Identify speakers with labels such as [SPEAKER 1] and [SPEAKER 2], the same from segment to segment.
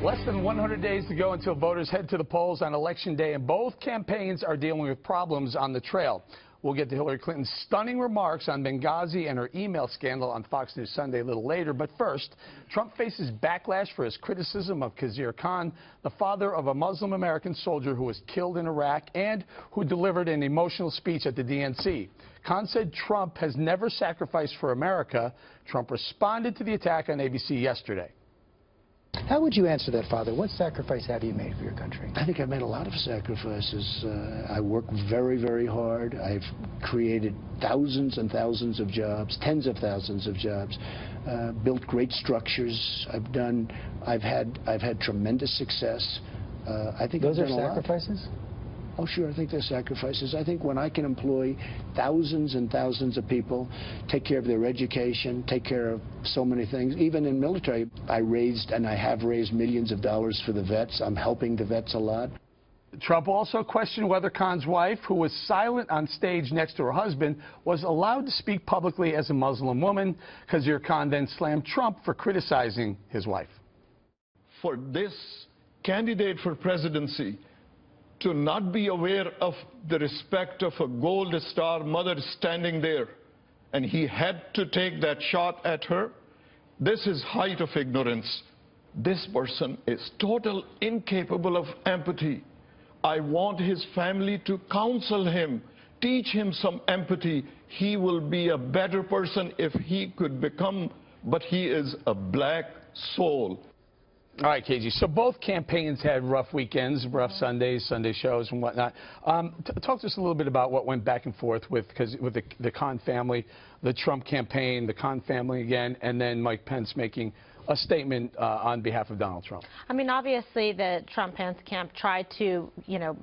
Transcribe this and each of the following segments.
[SPEAKER 1] Less than 100 days to go until voters head to the polls on Election Day, and both campaigns are dealing with problems on the trail. We'll get to Hillary Clinton's stunning remarks on Benghazi and her email scandal on Fox News Sunday a little later. But first, Trump faces backlash for his criticism of Khizr Khan, the father of a Muslim American soldier who was killed in Iraq and who delivered an emotional speech at the DNC. Khan said Trump has never sacrificed for America. Trump responded to the attack on ABC yesterday.
[SPEAKER 2] How would you answer that, Father? What sacrifice have you made for your country?
[SPEAKER 3] I think I've made a lot of sacrifices. I work very, very hard. I've created thousands and thousands of jobs, tens of thousands of jobs, built great structures. I've had tremendous success. I think
[SPEAKER 2] those
[SPEAKER 3] are
[SPEAKER 2] sacrifices?
[SPEAKER 3] Oh, sure, I think they're sacrifices. I think when I can employ thousands and thousands of people, take care of their education, take care of so many things, even in military, I raised and I have raised millions of dollars for the vets. I'm helping the vets a lot.
[SPEAKER 1] Trump also questioned whether Khan's wife, who was silent on stage next to her husband, was allowed to speak publicly as a Muslim woman. Khizr Khan then slammed Trump for criticizing his wife.
[SPEAKER 4] For this candidate for presidency to not be aware of the respect of a gold star mother standing there, and he had to take that shot at her, this is height of ignorance. This person is total incapable of empathy. I want his family to counsel him, teach him some empathy. He will be a better person if he could become, but he is a black soul.
[SPEAKER 1] All right, KG, so both campaigns had rough weekends, rough Sundays, Sunday shows and whatnot. Talk to us a little bit about what went back and forth with the Khan family, the Trump campaign, the Khan family again, and then Mike Pence making a statement on behalf of Donald Trump.
[SPEAKER 5] I mean, obviously, the Trump-Pence camp tried to,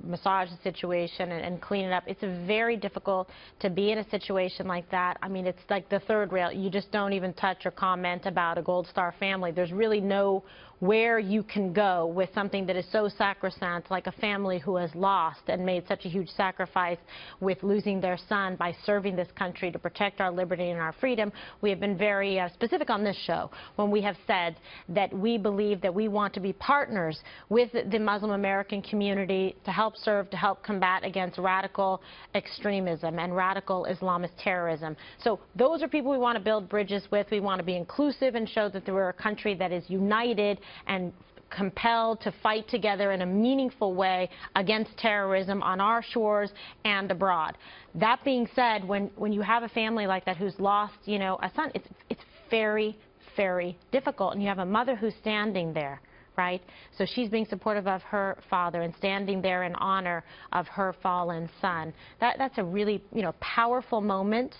[SPEAKER 5] massage the situation and clean it up. It's very difficult to be in a situation like that. I mean, it's like the third rail. You just don't even touch or comment about a Gold Star family. There's really no where you can go with something that is so sacrosanct, like a family who has lost and made such a huge sacrifice with losing their son by serving this country to protect our liberty and our freedom. We have been very specific on this show when we have said that we believe that we want to be partners with the Muslim American community to help serve, to help combat against radical extremism and radical Islamist terrorism. So those are people we want to build bridges with. We want to be inclusive and show that we're a country that is united and compelled to fight together in a meaningful way against terrorism on our shores and abroad. That being said, when you have a family like that who's lost, a son, it's very, very difficult. And you have a mother who's standing there, right? So she's being supportive of her father and standing there in honor of her fallen son. That's a really, powerful moment.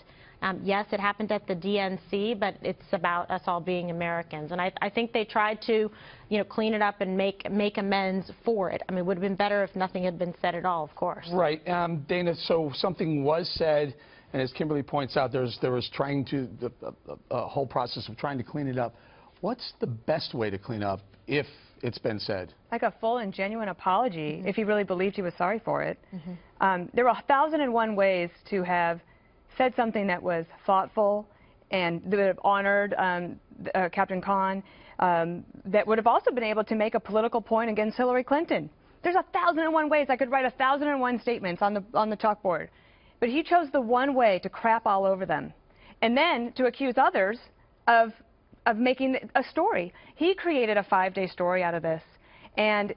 [SPEAKER 5] Yes, it happened at the DNC, but it's about us all being Americans. And I think they tried to, clean it up and make amends for it. I mean, it would have been better if nothing had been said at all, of course.
[SPEAKER 1] Right. Dana, so something was said, and as Kimberly points out, there was trying to, a whole process of trying to clean it up. What's the best way to clean up if it's been said?
[SPEAKER 6] Like a full and genuine apology, if he really believed he was sorry for it. There were 1,001 ways to have said something that was thoughtful and that would have honored Captain Khan, that would have also been able to make a political point against Hillary Clinton. There's 1,001 ways I could write 1,001 statements on the chalkboard, but he chose the one way to crap all over them, and then to accuse others of making a story. He created a 5-day story out of this, and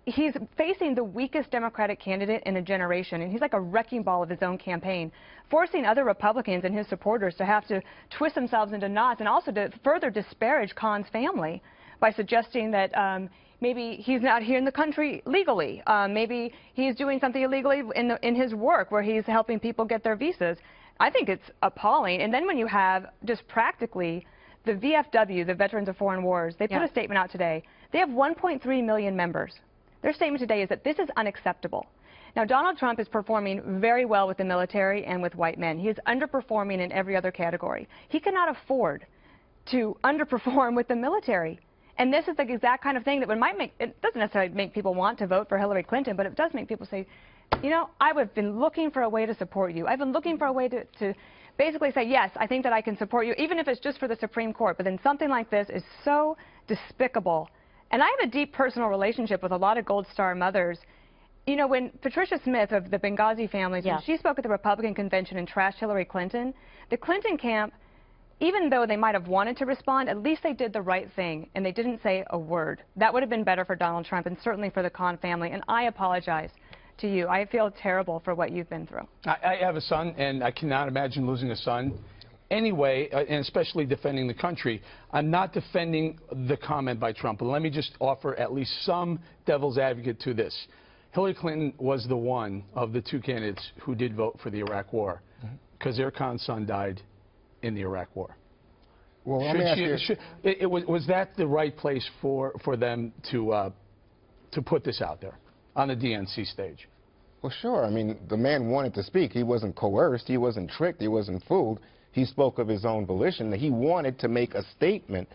[SPEAKER 6] he's facing the weakest Democratic candidate in a generation, and he's like a wrecking ball of his own campaign, forcing other Republicans and his supporters to have to twist themselves into knots and also to further disparage Khan's family by suggesting that maybe he's not here in the country legally. Maybe he's doing something illegally in his work where he's helping people get their visas. I think it's appalling. And then when you have just practically the VFW, the Veterans of Foreign Wars, they put a statement out today. They have 1.3 million members. Their statement today is that this is unacceptable. Now, Donald Trump is performing very well with the military and with white men. He is underperforming in every other category. He cannot afford to underperform with the military. And this is the exact kind of thing that might make, it doesn't necessarily make people want to vote for Hillary Clinton, but it does make people say, I've been looking for a way to support you. I've been looking for a way to basically say, yes, I think that I can support you, even if it's just for the Supreme Court. But then something like this is so despicable And I have a deep personal relationship with a lot of Gold Star mothers. You know, when Patricia Smith of the Benghazi families, when she spoke at the Republican convention and trashed Hillary Clinton, the Clinton camp, even though they might have wanted to respond, at least they did the right thing, and they didn't say a word. That would have been better for Donald Trump and certainly for the Khan family, and I apologize to you. I feel terrible for what you've been through.
[SPEAKER 1] I have a son, and I cannot imagine losing a son. Anyway, and especially defending the country, I'm not defending the comment by Trump, but let me just offer at least some devil's advocate to this. Hillary Clinton was the one of the two candidates who did vote for the Iraq War, because their Khan's son died in the Iraq War.
[SPEAKER 7] Well, let me ask you.
[SPEAKER 1] Was that the right place for them to put this out there on the DNC stage?
[SPEAKER 7] Well, sure. I mean, the man wanted to speak. He wasn't coerced. He wasn't tricked. He wasn't fooled. He spoke of his own volition. He wanted to make a statement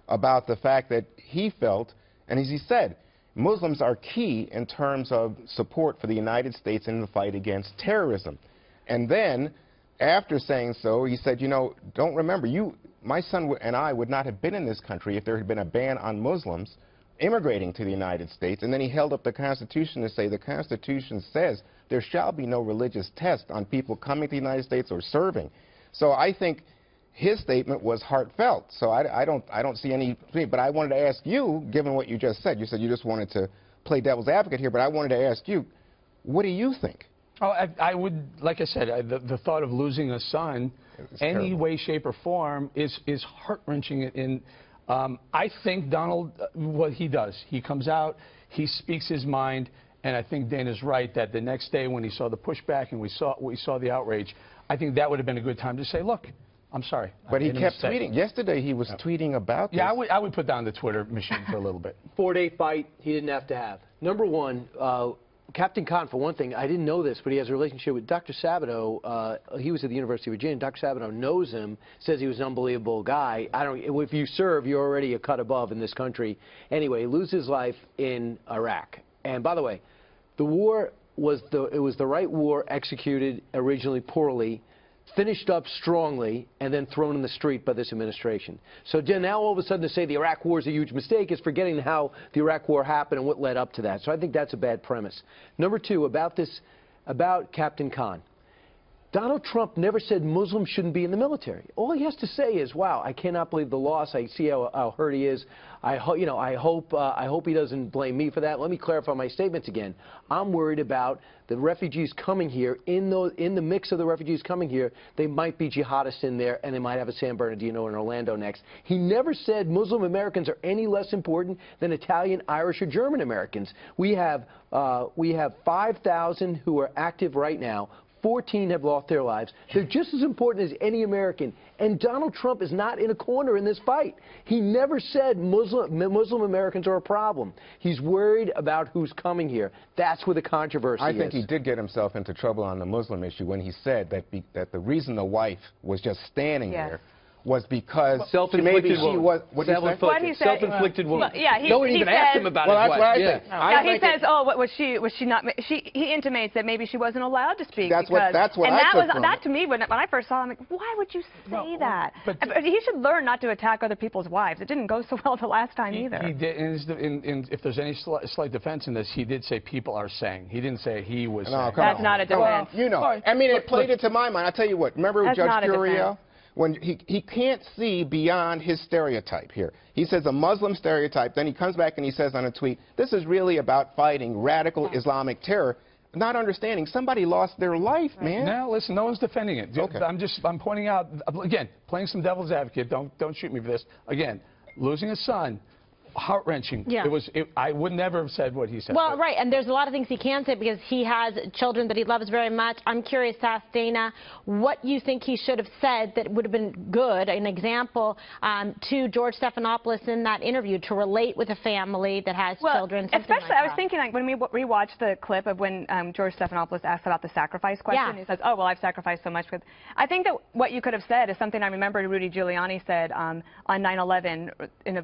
[SPEAKER 7] about the fact that he felt, and as he said, Muslims are key in terms of support for the United States in the fight against terrorism. And then, after saying so, he said, you know, don't remember, my son and I would not have been in this country if there had been a ban on Muslims immigrating to the United States. And then he held up the Constitution to say the Constitution says there shall be no religious test on people coming to the United States or serving. So I think his statement was heartfelt. So I don't see any, but I wanted to ask you, given what you just said you just wanted to play devil's advocate here, but I wanted to ask you, what do you think?
[SPEAKER 1] Oh, I would, like I said, the thought of losing a son, any way, shape, or form, is heart-wrenching. I think Donald, what he does, he comes out, he speaks his mind, and I think Dana's right that the next day when he saw the pushback and we saw the outrage, I think that would have been a good time to say, look, I'm sorry.
[SPEAKER 7] But he kept tweeting. Yesterday he was tweeting about this.
[SPEAKER 1] Yeah, I would put down the Twitter machine for a little bit.
[SPEAKER 8] 4-day fight he didn't have to have. Number one, Captain Khan, for one thing, I didn't know this, but he has a relationship with Dr. Sabato. He was at the University of Virginia. Dr. Sabato knows him, says he was an unbelievable guy. If you serve, you're already a cut above in this country. Anyway, he loses his life in Iraq. And by the way, the war was the right war, executed originally poorly, finished up strongly, and then thrown in the street by this administration. So now all of a sudden to say the Iraq war is a huge mistake is forgetting how the Iraq war happened and what led up to that. So I think that's a bad premise. Number two, about Captain Khan. Donald Trump never said Muslims shouldn't be in the military. All he has to say is, wow, I cannot believe the loss. I see how hurt he is. I hope he doesn't blame me for that. Let me clarify my statements again. I'm worried about the refugees coming here. In the mix of the refugees coming here, they might be jihadists in there, and they might have a San Bernardino and Orlando next. He never said Muslim Americans are any less important than Italian, Irish, or German Americans. We have 5,000 who are active right now. 14 have lost their lives. They're just as important as any American. And Donald Trump is not in a corner in this fight. He never said Muslim Americans are a problem. He's worried about who's coming here. That's where the controversy is.
[SPEAKER 7] I think he did get himself into trouble on the Muslim issue when he said that the reason the wife was just standing there was because
[SPEAKER 8] self-inflicted woman.
[SPEAKER 7] Self-inflicted
[SPEAKER 8] woman.
[SPEAKER 6] Well, yeah,
[SPEAKER 8] no one even asked him about it.
[SPEAKER 7] Well, that's what I think.
[SPEAKER 6] Yeah, he says, oh, what was she not? He intimates that maybe she wasn't allowed to speak.
[SPEAKER 7] That's what I took from
[SPEAKER 6] that to me, when I first saw him, I'm like, why would you say that? But he should learn not to attack other people's wives. It didn't go so well the last time either.
[SPEAKER 1] He did, and if there's any slight defense in this, he did say people are saying. He didn't say he was saying.
[SPEAKER 6] That's not a defense.
[SPEAKER 7] You know, I mean, it played into my mind. I'll tell you what. Remember Judge Curiel? When he can't see beyond his stereotype here. He says a Muslim stereotype, then he comes back and he says on a tweet, this is really about fighting radical Islamic terror, not understanding somebody lost their life, man.
[SPEAKER 1] No, listen, no one's defending it.
[SPEAKER 7] Okay.
[SPEAKER 1] I'm pointing out, again, playing some devil's advocate, don't shoot me for this. Again, losing a son, heart-wrenching.
[SPEAKER 5] Yeah.
[SPEAKER 1] I would never have said what he said.
[SPEAKER 5] Well, right, and there's a lot of things he can say because he has children that he loves very much. I'm curious to ask Dana what you think he should have said that would have been good, an example to George Stephanopoulos in that interview to relate with a family that has children.
[SPEAKER 6] Especially,
[SPEAKER 5] like
[SPEAKER 6] I was thinking, like, when we rewatched the clip of when George Stephanopoulos asked about the sacrifice question, he says, oh, well, I've sacrificed so much. I think that what you could have said is something I remember Rudy Giuliani said on 9/11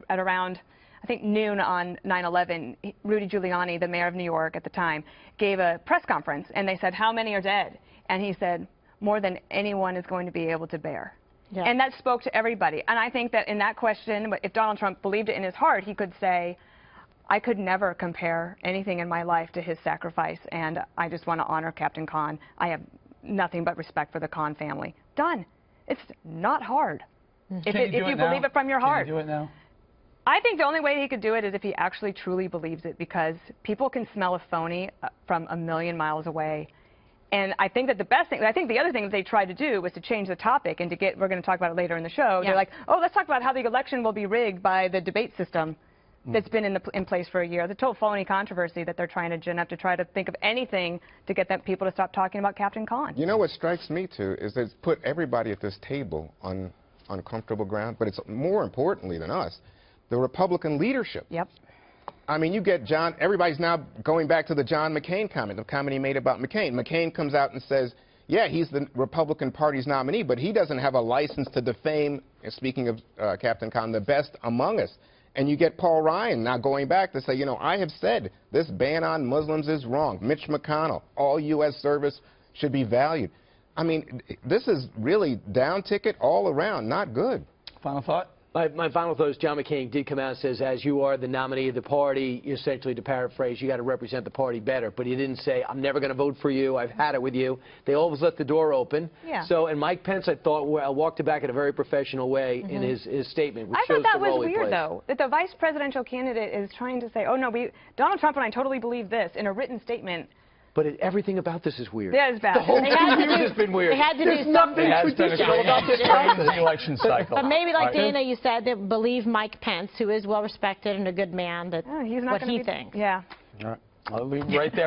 [SPEAKER 6] at around, I think, noon on 9/11, Rudy Giuliani, the mayor of New York at the time, gave a press conference, and they said, how many are dead? And he said, more than anyone is going to be able to bear. Yeah. And that spoke to everybody. And I think that in that question, if Donald Trump believed it in his heart, he could say, I could never compare anything in my life to his sacrifice, and I just want to honor Captain Khan. I have nothing but respect for the Khan family. Done. It's not hard. If you believe it from your heart.
[SPEAKER 1] Can you do it now?
[SPEAKER 6] I think the only way he could do it is if he actually truly believes it, because people can smell a phony from a million miles away. And I think that the best thing, I think the other thing that they tried to do was to change the topic and to get, we're going to talk about it later in the show.
[SPEAKER 5] Yeah.
[SPEAKER 6] They're like, oh, let's talk about how the election will be rigged by the debate system that's been in place for a year. The total phony controversy that they're trying to gin up to try to think of anything to get that people to stop talking about Captain Khan.
[SPEAKER 7] You know what strikes me, too, is it's put everybody at this table on uncomfortable ground, but it's more importantly than us, the Republican leadership.
[SPEAKER 6] Yep.
[SPEAKER 7] I mean, you get John, everybody's now going back to the John McCain comment, the comment he made about McCain. McCain comes out and says, yeah, he's the Republican Party's nominee, but he doesn't have a license to defame, speaking of Captain Khan, the best among us. And you get Paul Ryan now going back to say, you know, I have said this ban on Muslims is wrong. Mitch McConnell, all U.S. service should be valued. I mean, this is really down ticket all around, not good.
[SPEAKER 1] Final thought?
[SPEAKER 8] My final thought is John McCain did come out and says, as you are the nominee of the party, essentially to paraphrase, you got to represent the party better. But he didn't say, I'm never going to vote for you. I've had it with you. They always left the door open.
[SPEAKER 6] Yeah.
[SPEAKER 8] So, and Mike Pence, I thought, walked it back in a very professional way in his statement, which
[SPEAKER 6] I
[SPEAKER 8] shows
[SPEAKER 6] thought that
[SPEAKER 8] the role
[SPEAKER 6] was
[SPEAKER 8] he
[SPEAKER 6] weird,
[SPEAKER 8] plays.
[SPEAKER 6] though, that the vice presidential candidate is trying to say, oh, no, Donald Trump and I totally believe this in a written statement.
[SPEAKER 8] But everything about this is weird.
[SPEAKER 6] Yeah, it's bad.
[SPEAKER 8] The whole
[SPEAKER 5] They had to
[SPEAKER 8] 2 years
[SPEAKER 5] do-
[SPEAKER 8] has been weird.
[SPEAKER 5] they had to do
[SPEAKER 8] There's
[SPEAKER 5] something.
[SPEAKER 8] nothing
[SPEAKER 1] It has been a
[SPEAKER 8] traditional about this
[SPEAKER 1] crazy election cycle.
[SPEAKER 5] But maybe, like
[SPEAKER 1] All right.
[SPEAKER 5] Dana, you said, that believe Mike Pence, who is well respected and a good man, that
[SPEAKER 6] Oh, he's not
[SPEAKER 5] what
[SPEAKER 6] gonna
[SPEAKER 5] he
[SPEAKER 6] be,
[SPEAKER 5] thinks.
[SPEAKER 6] Yeah.
[SPEAKER 1] All right. I'll leave it right there.